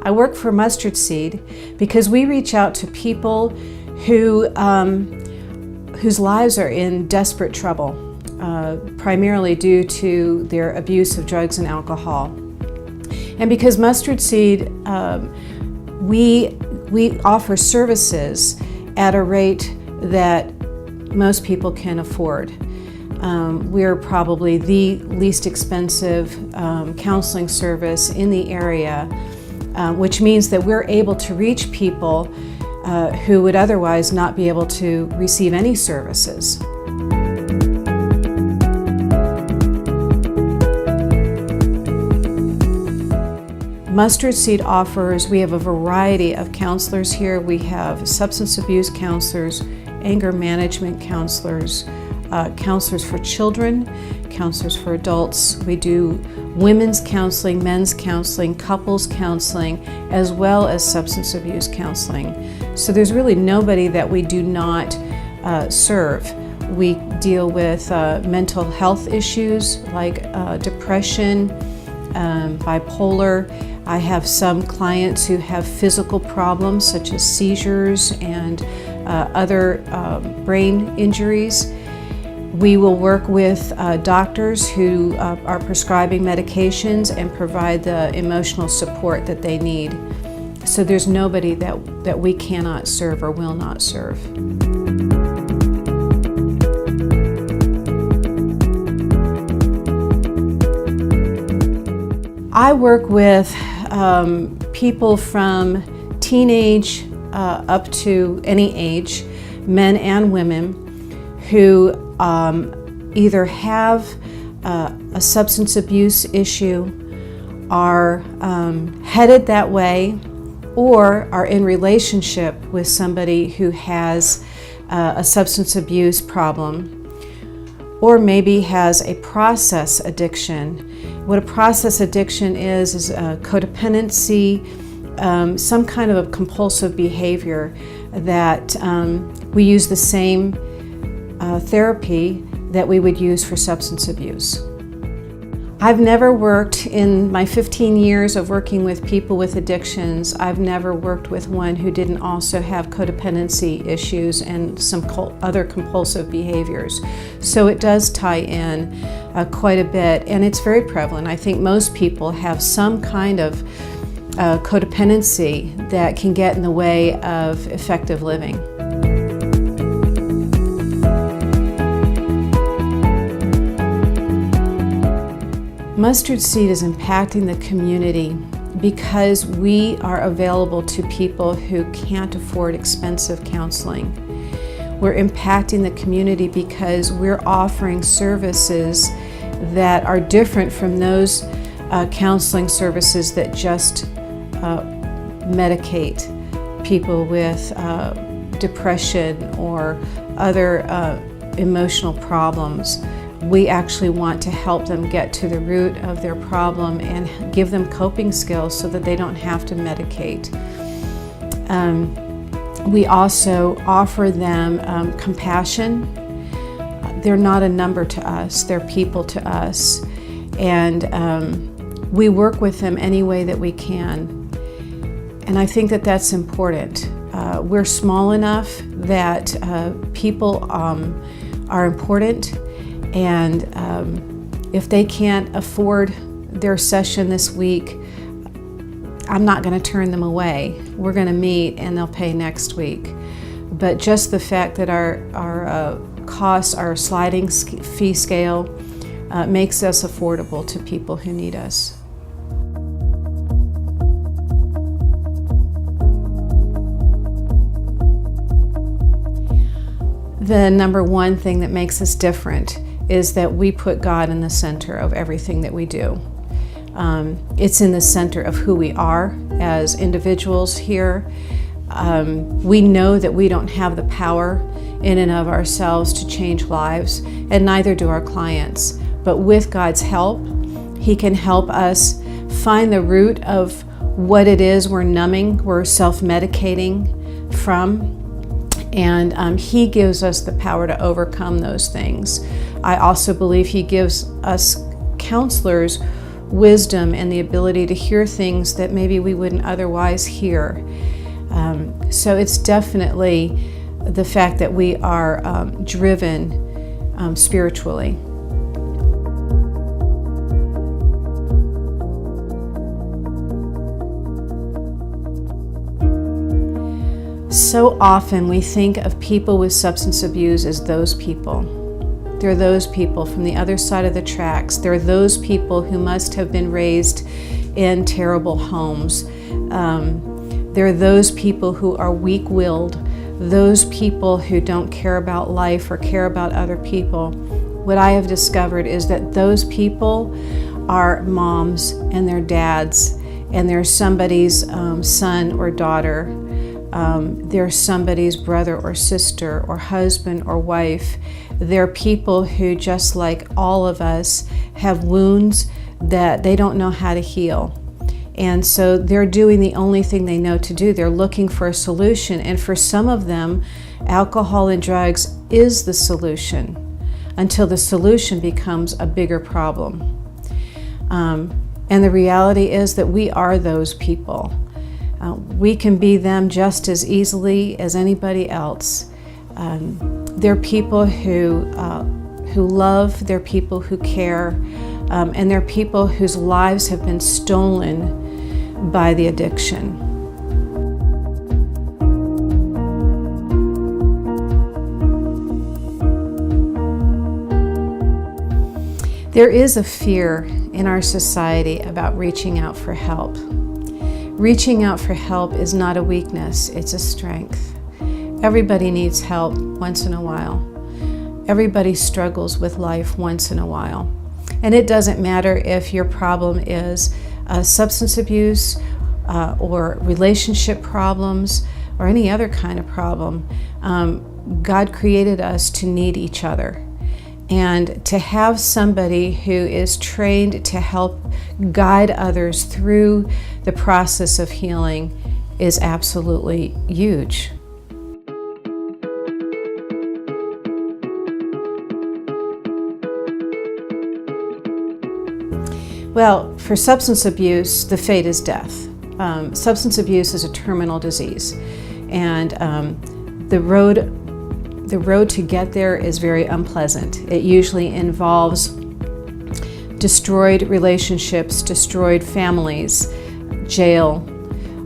I work for Mustard Seed because we reach out to people who, whose lives are in desperate trouble, primarily due to their abuse of drugs and alcohol. And because Mustard Seed, we offer services at a rate that most people can afford. We're probably the least expensive counseling service in the area, which means that we're able to reach people who would otherwise not be able to receive any services. Mustard Seed offers, we have a variety of counselors here. We have substance abuse counselors, anger management counselors, counselors for children, counselors for adults. We do women's counseling, men's counseling, couples counseling, as well as substance abuse counseling. So there's really nobody that we do not serve. We deal with mental health issues like depression, bipolar. I have some clients who have physical problems such as seizures and other brain injuries. We will work with doctors who are prescribing medications and provide the emotional support that they need. So there's nobody that we cannot serve or will not serve. I work with people from teenage up to any age, men and women, who either have a substance abuse issue, are headed that way, or are in relationship with somebody who has a substance abuse problem, or maybe has a process addiction. What a process addiction is codependency, some kind of a compulsive behavior that we use the same therapy that we would use for substance abuse. I've never worked, in my 15 years of working with people with addictions, I've never worked with one who didn't also have codependency issues and some other compulsive behaviors. So it does tie in quite a bit, and it's very prevalent. I think most people have some kind of codependency that can get in the way of effective living. Mustard Seed is impacting the community because we are available to people who can't afford expensive counseling. We're impacting the community because we're offering services that are different from those counseling services that just medicate people with depression or other emotional problems. We actually want to help them get to the root of their problem and give them coping skills so that they don't have to medicate. We also offer them compassion. They're not a number to us, they're people to us. And we work with them any way that we can. And I think that that's important. We're small enough that people are important. And if they can't afford their session this week, I'm not going to turn them away. We're going to meet and they'll pay next week. But just the fact that our costs, our sliding fee scale, makes us affordable to people who need us. The number one thing that makes us different is that we put God in the center of everything that we do. It's in the center of who we are as individuals here. We know that we don't have the power in and of ourselves to change lives, and neither do our clients. But with God's help, He can help us find the root of what it is we're numbing, we're self-medicating from. And He gives us the power to overcome those things. I also believe He gives us counselors wisdom and the ability to hear things that maybe we wouldn't otherwise hear. So it's definitely the fact that we are driven spiritually. So often we think of people with substance abuse as those people. They're those people from the other side of the tracks. They're those people who must have been raised in terrible homes. They're those people who are weak-willed, those people who don't care about life or care about other people. What I have discovered is that those people are moms and their dads, and they're somebody's son or daughter. They're somebody's brother or sister or husband or wife. They're people who, just like all of us, have wounds that they don't know how to heal. And so they're doing the only thing they know to do. They're looking for a solution. And for some of them, alcohol and drugs is the solution until the solution becomes a bigger problem. And the reality is that we are those people. We can be them just as easily as anybody else. They're people who love, they're people who care, and they're people whose lives have been stolen by the addiction. There is a fear in our society about reaching out for help. Reaching out for help is not a weakness, it's a strength. Everybody needs help once in a while. Everybody struggles with life once in a while. And it doesn't matter if your problem is substance abuse or relationship problems or any other kind of problem. God created us to need each other. And to have somebody who is trained to help guide others through the process of healing is absolutely huge. Well, for substance abuse, the fate is death. Substance abuse is a terminal disease, and the road to get there is very unpleasant. It usually involves destroyed relationships, destroyed families, jail,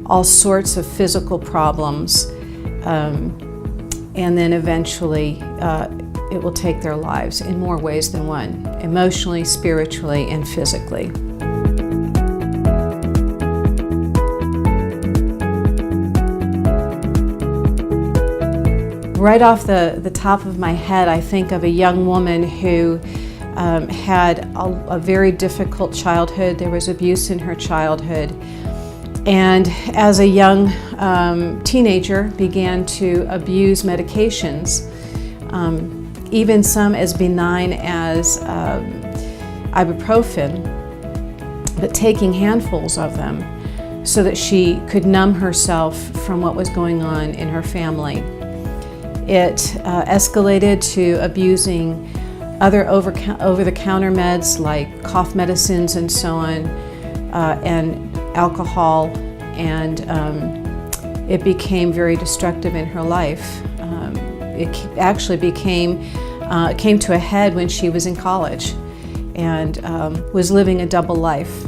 all sorts of physical problems, and then eventually it will take their lives in more ways than one, emotionally, spiritually, and physically. Right off the top of my head, I think of a young woman who had a very difficult childhood. There was abuse in her childhood. And as a young teenager, began to abuse medications, even some as benign as ibuprofen, but taking handfuls of them so that she could numb herself from what was going on in her family. It escalated to abusing other over-the-counter meds like cough medicines and so on, and alcohol, and it became very destructive in her life. It actually came to a head when she was in college and was living a double life.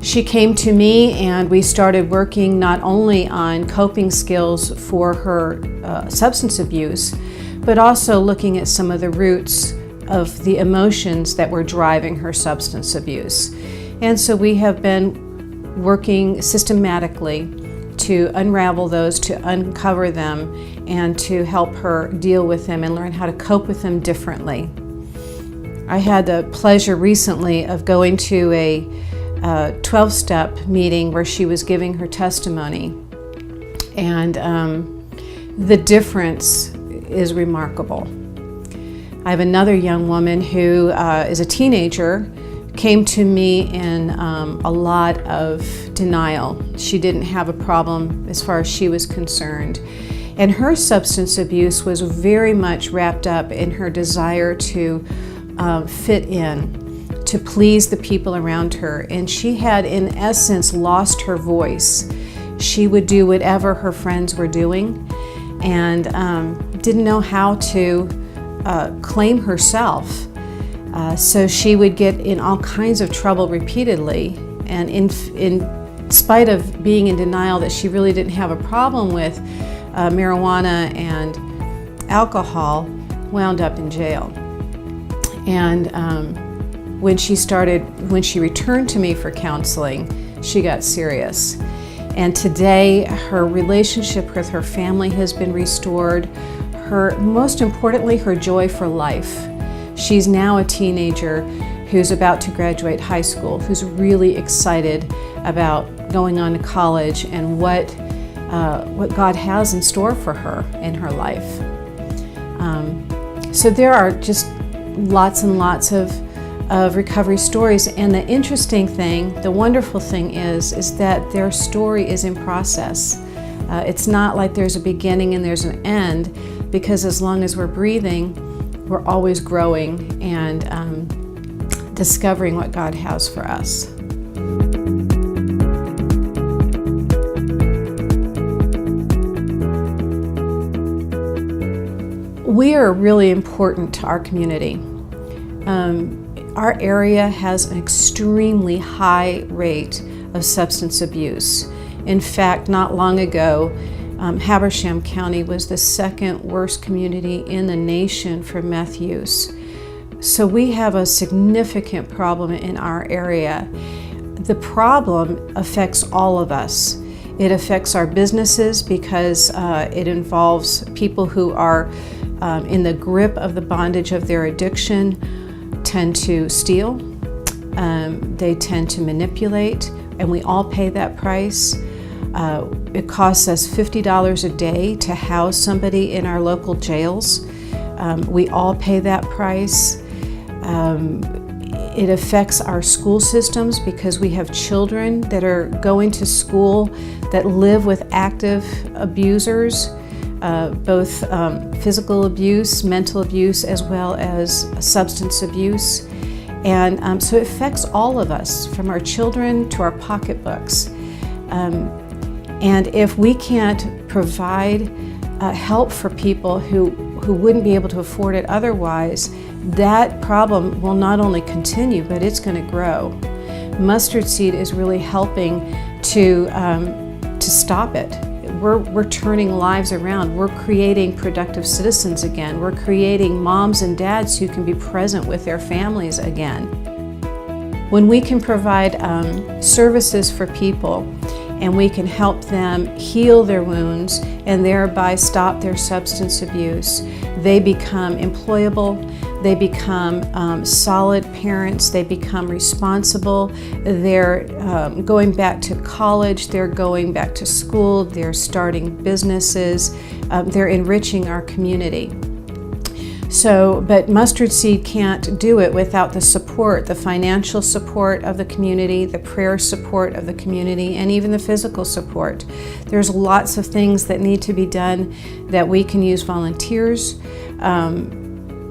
She came to me and we started working not only on coping skills for her substance abuse, but also looking at some of the roots of the emotions that were driving her substance abuse. And so we have been working systematically to unravel those, to uncover them, and to help her deal with them and learn how to cope with them differently. I had the pleasure recently of going to a 12-step meeting where she was giving her testimony, and the difference is remarkable. I have another young woman who is a teenager, came to me in a lot of denial. She didn't have a problem as far as she was concerned. And her substance abuse was very much wrapped up in her desire to fit in, to please the people around her. And she had, in essence, lost her voice. She would do whatever her friends were doing and didn't know how to claim herself. So she would get in all kinds of trouble repeatedly. And in spite of being in denial that she really didn't have a problem with marijuana and alcohol, wound up in jail. And when she returned to me for counseling, she got serious. And today, her relationship with her family has been restored. Most importantly, her joy for life. She's now a teenager who's about to graduate high school, who's really excited about going on to college and what God has in store for her in her life. So there are just lots and lots of recovery stories, and the interesting thing, the wonderful thing is that their story is in process. It's not like there's a beginning and there's an end, because as long as we're breathing, we're always growing and discovering what God has for us. We are really important to our community. Our area has an extremely high rate of substance abuse. In fact, not long ago, Habersham County was the second worst community in the nation for meth use. So we have a significant problem in our area. The problem affects all of us. It affects our businesses because it involves people who are in the grip of the bondage of their addiction, tend to steal, they tend to manipulate, and we all pay that price. It costs us $50 a day to house somebody in our local jails. We all pay that price. It affects our school systems because we have children that are going to school that live with active abusers, both physical abuse, mental abuse, as well as substance abuse. And so it affects all of us, from our children to our pocketbooks. And if we can't provide help for people who wouldn't be able to afford it otherwise, that problem will not only continue, but it's going to grow. Mustard Seed is really helping to stop it. We're turning lives around. We're creating productive citizens again. We're creating moms and dads who can be present with their families again. When we can provide services for people and we can help them heal their wounds and thereby stop their substance abuse, they become employable, they become solid parents, they become responsible, they're going back to college, they're going back to school, they're starting businesses, they're enriching our community. But Mustard Seed can't do it without the support, the financial support of the community, the prayer support of the community, and even the physical support. There's lots of things that need to be done that we can use volunteers,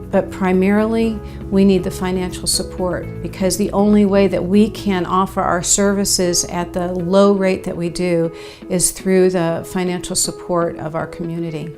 but primarily we need the financial support, because the only way that we can offer our services at the low rate that we do is through the financial support of our community.